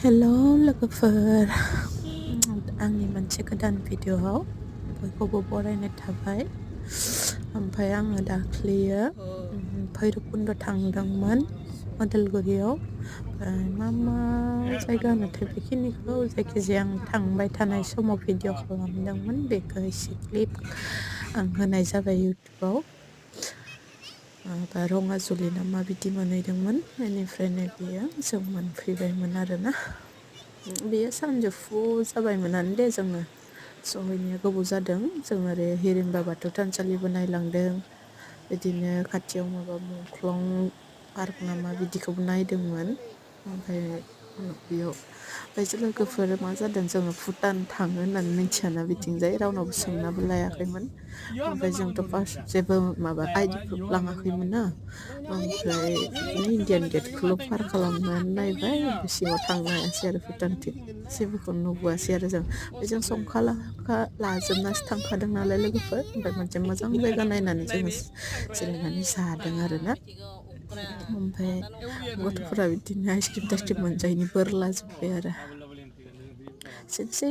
hello लोगोफोर आंनि मोनसे गोदान भिडिअआव बयखौबो बरायनाय थाबाय ओमफ्राय आङो दाख्लैयो भैरबकुन्द थांदोंमोन उदालगुरियाव मा जायगा होनोथाय बेखिनिखौ जायखिजाया आं थांबाय थानाय समाव भिडिअ खालामदोंमोन बेखौ एसे क्लिप आं होनाय जाबाय इउटुबाव रङाजुलि ना मा बिदि मोनहैदोंमोन बेनिफ्रायनो बेयो जों मोनफैबायमोन आरोना बेयो सानजौफु जाबायमोनानो दे जोङो सहैनाया गोबाव जादों जों ओरै हिरिम्बा बाथौ थानसालिबो नायलांदों बिदिनो खाथियाव माबा मुंख्लं पार्क नामा बिदिखौबो नायदोंमोन ओमफ्राय बेयाव लोगोफोर मा जादों जोङो भुटान थाङो होननानै मिथियाना बिथिंजाय रावनावबो सोंनाबो लायाखैमोन ओमफ्राय जोंथ' फार्स्ट जेबो माबा आइडि प्रुफ लाङाखैमोन ना ओमफ्राय बिदिनो इण्डियान गेटखौल' पार खालामनानै नायबाय सिङाव थांनो हायासै आरो भुटानथिं जेबोखौनो नुबोआसै आरो जों संखा लाजोबनासो थांखादों नालाय लोगोफोर ओमफ्राय मोनसे मोजां जायगा नायनानै जोङो जिरायनानै जादों आरोना ओमफ्राय गथ'फोरा बिदिनो आइसक्रिम थाइसक्रिम मोनजायैनि बोर लाजोब्बाय आरो एसेनोसै